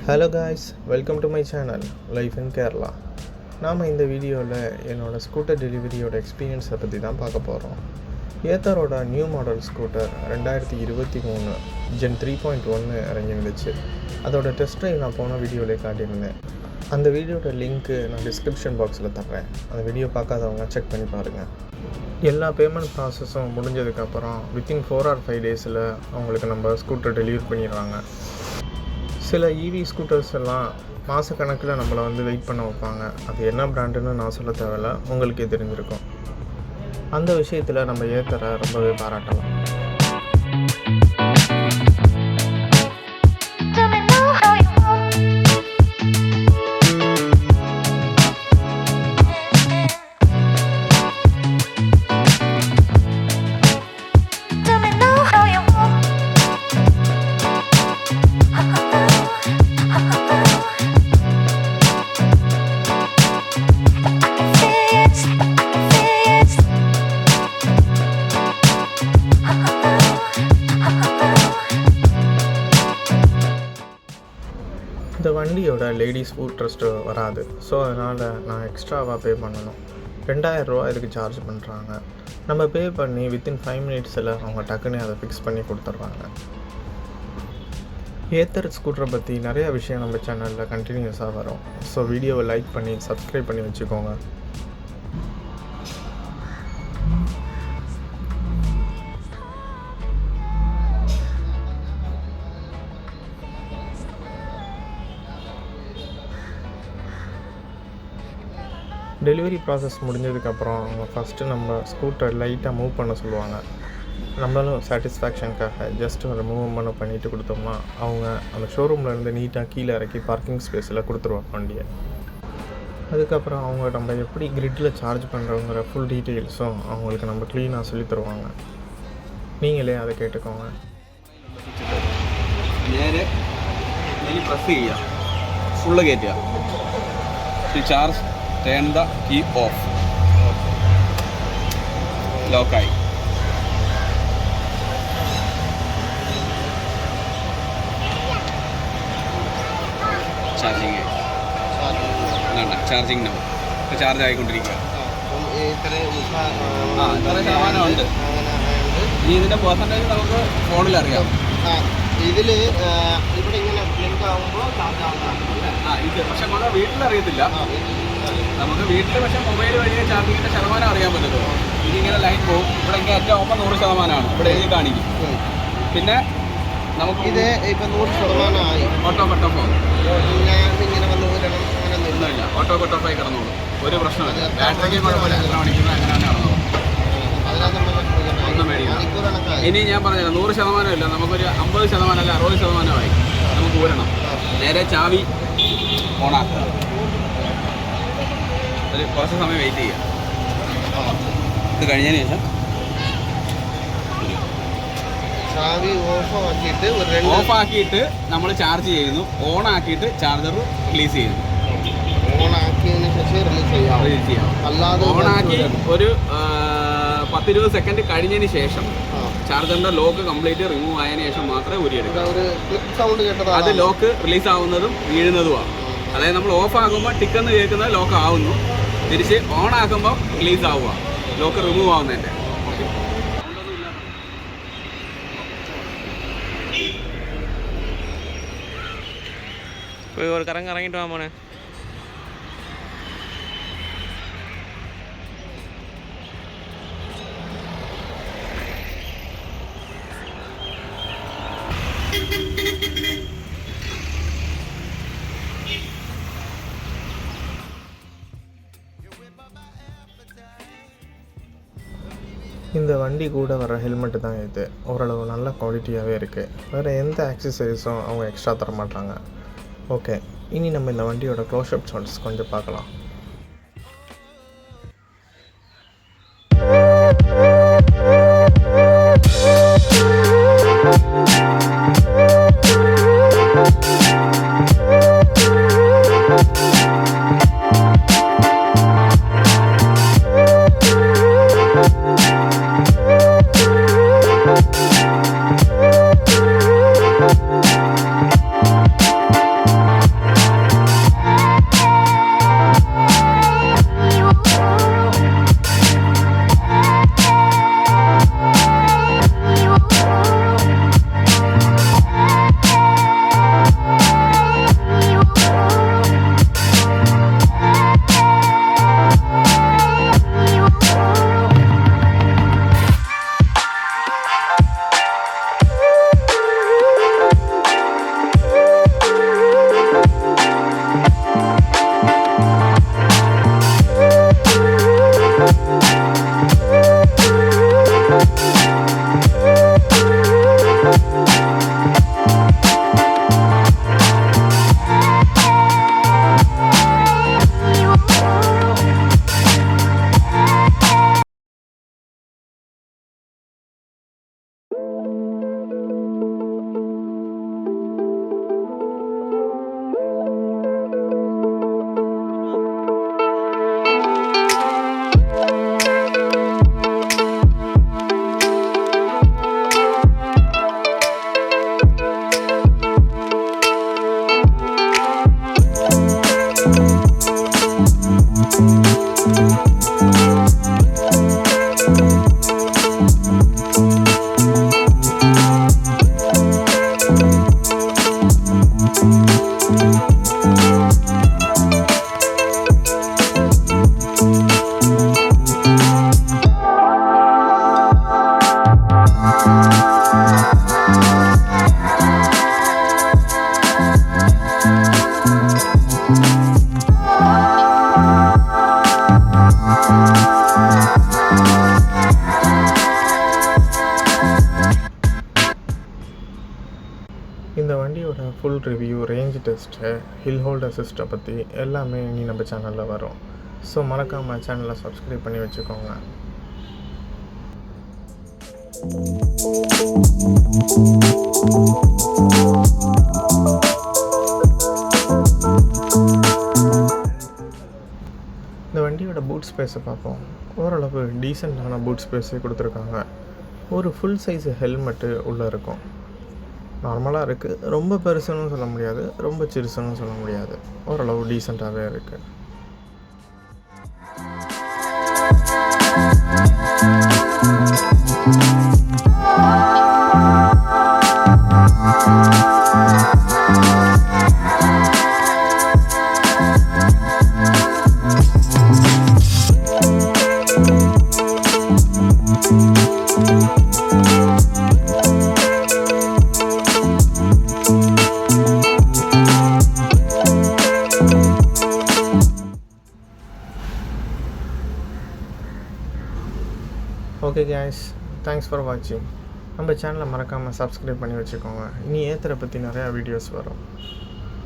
Hello guys, welcome to my channel Life in Kerala. நாம் இந்த வீடியோவில் என்னோட ஸ்கூட்டர் டெலிவரியோட எக்ஸ்பீரியன்ஸை பற்றி தான் பார்க்க போகிறோம். ஏத்தரோட நியூ மாடல் ஸ்கூட்டர் 2023 Gen 3.1 இறங்கிருந்துச்சு. அதோட டெஸ்ட் ட்ரைவ் நான் போன வீடியோவிலே காட்டியிருந்தேன். அந்த வீடியோட லிங்க்கு நான் டிஸ்கிரிப்ஷன் பாக்ஸில் தர்றேன். அந்த வீடியோ பார்க்காதவங்க செக் பண்ணி பாருங்கள். எல்லா பேமெண்ட் ப்ராசஸும் முடிஞ்சதுக்கப்புறம் வித்தின் 4 or 5 டேஸில் அவங்களுக்கு நம்ம ஸ்கூட்டர் டெலிவரி பண்ணிடுறாங்க. சில இவி ஸ்கூட்டர்ஸ் எல்லாம் மாதக்கணக்கில் நம்மளை வெயிட் பண்ண வைப்பாங்க. அது என்ன பிராண்டுன்னு நான் சொல்ல தேவையில்ல, உங்களுக்கே தெரிஞ்சிருக்கும். அந்த விஷயத்தில் நம்ம ஏத்தரை ரொம்பவே பாராட்டலாம். இந்த வண்டியோட லேடிஸ் ஃபுட் ரெஸ்ட் வராது. ஸோ அதனால் நான் எக்ஸ்ட்ராவாக பே பண்ணணும். 2000 ரூபா இதுக்கு சார்ஜ் பண்ணுறாங்க. நம்ம பே பண்ணி வித்தின் 5 மினிட்ஸில் அவங்க டக்குன்னு அதை ஃபிக்ஸ் பண்ணி கொடுத்துட்றாங்க. ஏத்தர் ஸ்கூட்டரை பற்றி நிறைய விஷயம் நம்ம சேனலில் கண்டினியூஸாக வரும். ஸோ வீடியோவை லைக் பண்ணி சப்ஸ்கிரைப் பண்ணி வச்சுக்கோங்க. டெலிவரி ப்ராசஸ் முடிஞ்சதுக்கப்புறம் அவங்க ஃபஸ்ட்டு நம்ம ஸ்கூட்டர் லைட்டாக மூவ் பண்ண சொல்லுவாங்க. நம்மளும் சாட்டிஸ்ஃபேக்ஷனுக்காக ஜஸ்ட் ஒரு மூவ்மெண்ட் பண்ணிவிட்டு கொடுத்தோம்னா அவங்க அந்த ஷோரூம்லேருந்து நீட்டாக கீழே இறக்கி பார்க்கிங் ஸ்பேஸில் கொடுத்துருவாங்க வண்டியை. அதுக்கப்புறம் அவங்க நம்ம எப்படி கிரிட்டில் சார்ஜ் பண்ணுறோங்கிற ஃபுல் டீட்டெயில்ஸும் அவங்களுக்கு நம்ம க்ளீனாக சொல்லி தருவாங்க. நீங்களே அதை கேட்டுக்கோங்க. നേരെ ഇതിൽ പ്രസ് ചെയ്യുക, ഫുള്ള് കയറ്റുക, charge turn the key off, ലോക്കായി. ചാർജിങ് ചാർജിങ് നമ്പർ ഇപ്പോൾ ചാർജ് ആയിക്കൊണ്ടിരിക്കുക. ഇത്ര ശതമാനമുണ്ട്. ഇനി ഇതിൻ്റെ പെർസെൻറ്റേജ് നമുക്ക് ഫോണിൽ അറിയാം. ഇതിൽ ഇവിടെ ഇങ്ങനെ ബ്ലിങ്ക് ആകുമ്പോൾ ചാർജ് ആവുന്നതാണ്. ഇത് പക്ഷെ നമുക്ക് വീട്ടിലറിയത്തില്ല. നമുക്ക് വീട്ടിൽ പക്ഷേ മൊബൈൽ വഴി ചാർജിങ്ങിൻ്റെ ശതമാനം അറിയാൻ പറ്റുള്ളൂ. ഇതിങ്ങനെ ലൈൻ പോകും. ഇവിടെ ഇങ്ങനെ ഏറ്റവും ആകുമ്പോൾ 100%. ഇവിടെ എഴുതി കാണിക്കും. പിന്നെ നമുക്ക് ഇത് ഇപ്പം 100%ആയി. ഓട്ടോ കട്ട് ഓഫ് ആകും. പിന്നെ ഇങ്ങനെ വന്ന് വരണം അങ്ങനെയൊന്നുമില്ല. ഓട്ടോ കട്ട് ഓഫ് ആയി കിടന്നോളൂ, ഒരു പ്രശ്നമില്ല. ബാറ്ററിക്ക് കുഴപ്പമില്ല. എത്ര മണിക്കൂർ അങ്ങനെയാണ് നടന്നോളൂ, ഒന്നും മേടിക്കണം. ഇനി ഞാൻ പറഞ്ഞില്ല 100% ഇല്ല, നമുക്കൊരു 50% അല്ല 60%. നമുക്ക് ഊരണം. നേരെ ചാവി ഓണാക്കുക, ഒരു കുറച്ച് സമയം വെയിറ്റ് ചെയ്യുക. ഇത് കഴിഞ്ഞതിന് ശേഷം ചാവി ഓഫാക്കിയിട്ട് നമ്മൾ ചാർജ് ചെയ്യുന്നു. ഓണാക്കിയിട്ട് ചാർജർ റിലീസ് ചെയ്യുന്നു. ഓണാക്കിയതിന് ശേഷം റിലീസ് ചെയ്യാം. അല്ലാതെ ഓണാക്കി ഒരു 10-20 സെക്കൻഡ് കഴിഞ്ഞതിന് ശേഷം ചാർജറിൻ്റെ ലോക്ക് കംപ്ലീറ്റ് റിമൂവ് ആയതിനു ശേഷം മാത്രമേ ഊരിയെടുക്കാം. അത് ലോക്ക് റിലീസ് ആവുന്നതും വീഴുന്നതുമാണ്. അതായത് നമ്മൾ ഓഫ് ആകുമ്പോൾ ടിക്കെന്ന് കേൾക്കുന്നത് ലോക്ക് ആവുന്നു, തിരിച്ച് ഓൺ ആക്കുമ്പോൾ റിലീസ് ആവുക, ലോക്ക് റിമൂവ് ആവുന്നതിൻ്റെ. ഒരു കറങ്ങിട്ട് വാ മോനെ. இந்த வண்டி கூட வர ஹெல்மெட்டு தான் இது. ஓரளவு நல்ல குவாலிட்டியாகவே இருக்குது. வேறு எந்த ஆக்சசரிஸும் அவங்க எக்ஸ்ட்ரா தர மாட்டாங்க. ஓகே, இனி நம்ம இந்த வண்டியோட க்ளோஸ்அப் ஷாட்ஸ் கொஞ்சம் பார்க்கலாம். இந்த வண்டியோட full review, range test, hill hold அசிஸ்ட்டை பற்றி எல்லாமே இனி நம்ம சேனலில் வரும். ஸோ மறக்காமல் சேனலை சப்ஸ்கிரைப் பண்ணி வச்சுக்கோங்க. இந்த வண்டியோட பூட் ஸ்பேஸை பார்ப்போம். ஓரளவு டீசெண்டான பூட் ஸ்பேஸே கொடுத்துருக்காங்க. ஒரு ஃபுல் சைஸ் ஹெல்மெட்டு உள்ளே இருக்கும். நார்மலாக இருக்குது. ரொம்ப பெருசுன்னு சொல்ல முடியாது, ரொம்ப சிறுசுன்னு சொல்ல முடியாது. ஓரளவு டீசெண்டாகவே இருக்குது. ஓகே கைஸ், தேங்க்ஸ் ஃபார் வாட்சிங். நம்ம சேனலை மறக்காமல் சப்ஸ்கிரைப் பண்ணி வச்சுக்கோங்க. இனி ஏத்தரை பற்றி நிறையா வீடியோஸ் வரும்.